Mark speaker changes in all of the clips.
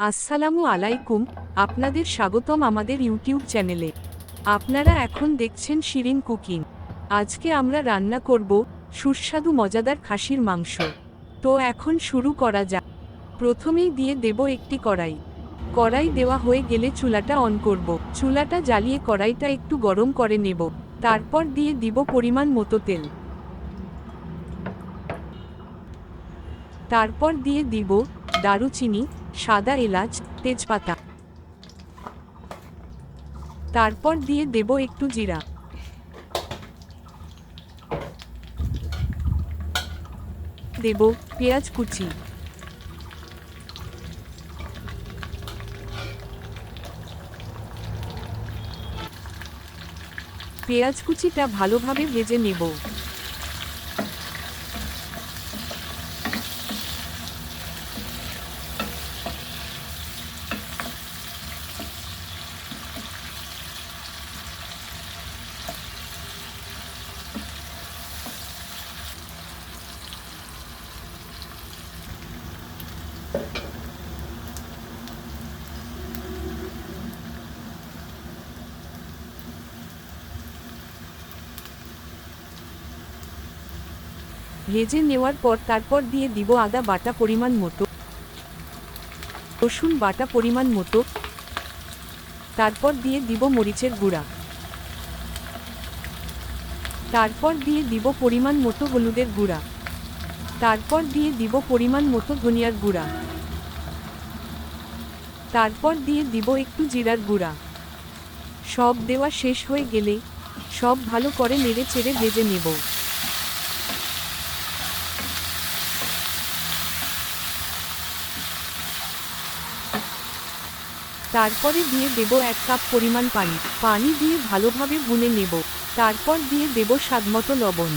Speaker 1: আসসালামু আলাইকুম, আপনাদের স্বাগতম আমাদের ইউটিউব চ্যানেলে। আপনারা এখন দেখছেন শিরিন কুকিং। আজকে আমরা রান্না করব সুস্বাদু মজাদার খাসির মাংস। তো এখন শুরু করা যাক। প্রথমেই দিয়ে দেব একটি কড়াই। কড়াই দেওয়া হয়ে গেলে চুলাটা অন করব। চুলাটা জ্বালিয়ে কড়াইটা একটু গরম করে নেব। তারপর দিয়ে দিব পরিমাণ মতো তেল। তারপর দিয়ে দিব দারুচিনি, সাদা এলাচ, তেজপাতা। তারপর দিয়ে দেব একটু জিরা। দেব পেঁয়াজ কুচি। পেঁয়াজ কুচিটা ভালোভাবে ভেজে নেব। ভেজে নেওয়ার পর তারপর দিয়ে দিব আদা বাটা পরিমাণ মতো, রসুন বাটা পরিমাণ মতো। তারপর দিয়ে দিব মরিচের গুঁড়া। তারপর দিয়ে দিব পরিমাণ মতো হলুদের গুঁড়া। তারপর দিয়ে দিব পরিমাণ মতো ধনিয়ার গুঁড়া। তারপর দিয়ে দিব একটু জিরার গুঁড়া। সব দেওয়া শেষ হয়ে গেলে সব ভালো করে নেড়ে চেড়ে ভেজে নেব। তারপরে দিয়ে দেব 1 কাপ পরিমাণ পানি। পানি দিয়ে ভালোভাবে ভুনে নেব। তারপর দিয়ে দেব স্বাদমতো লবণ।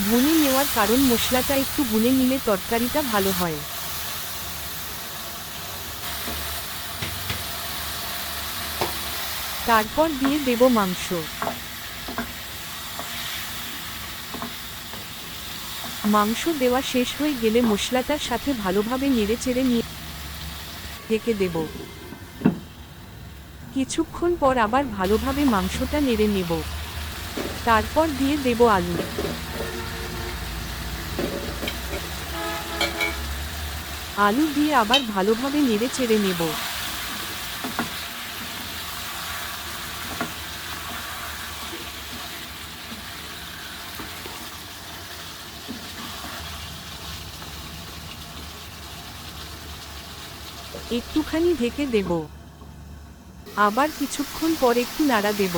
Speaker 1: ভুনে নেওয়ার কারণ মশলাটা একটু ভুনে নিলে তরকারিটা ভালো হয়। তারপর দিয়ে দেব মাংস। মাংস দেওয়া শেষ হয়ে গেলে মশলাটার সাথে ভালোভাবে নেড়ে চেড়ে নিয়ে ঢেকে দেব। কিছুক্ষণ পর আবার ভালোভাবে মাংসটা নেড়ে নেব। তারপর দিয়ে দেব আলু। আলু দিয়ে আবার ভালোভাবে নেড়ে চেড়ে নেব। একটুখানি ঢেকে দেব। আবার কিছুক্ষণ পর একটু নাড়া দেব।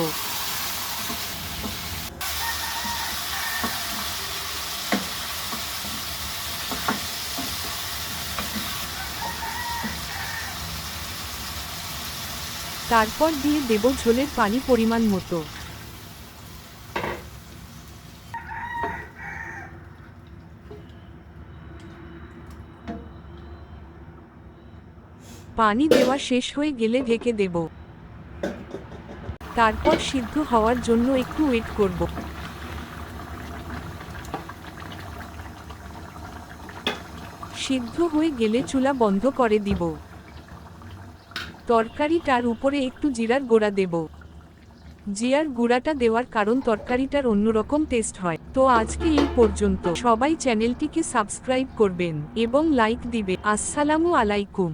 Speaker 1: তারপর দিয়ে দেব ঝোলের পানি পরিমাণ মতো। পানি দেওয়া শেষ হয়ে গেলে ঢেকে দেব। তারপর সিদ্ধ হওয়ার জন্য একটু ওয়েট করব। সিদ্ধ হয়ে গেলে চুলা বন্ধ করে দিব। তরকারিটার উপরে একটু জিরার গুঁড়া দেব। জিরার গুঁড়াটা দেওয়ার কারণ তরকারিটার অন্যরকম টেস্ট হয়। তো আজকে এই পর্যন্ত। সবাই চ্যানেলটিকে সাবস্ক্রাইব করবেন এবং লাইক দিবেন। আসসালামু আলাইকুম।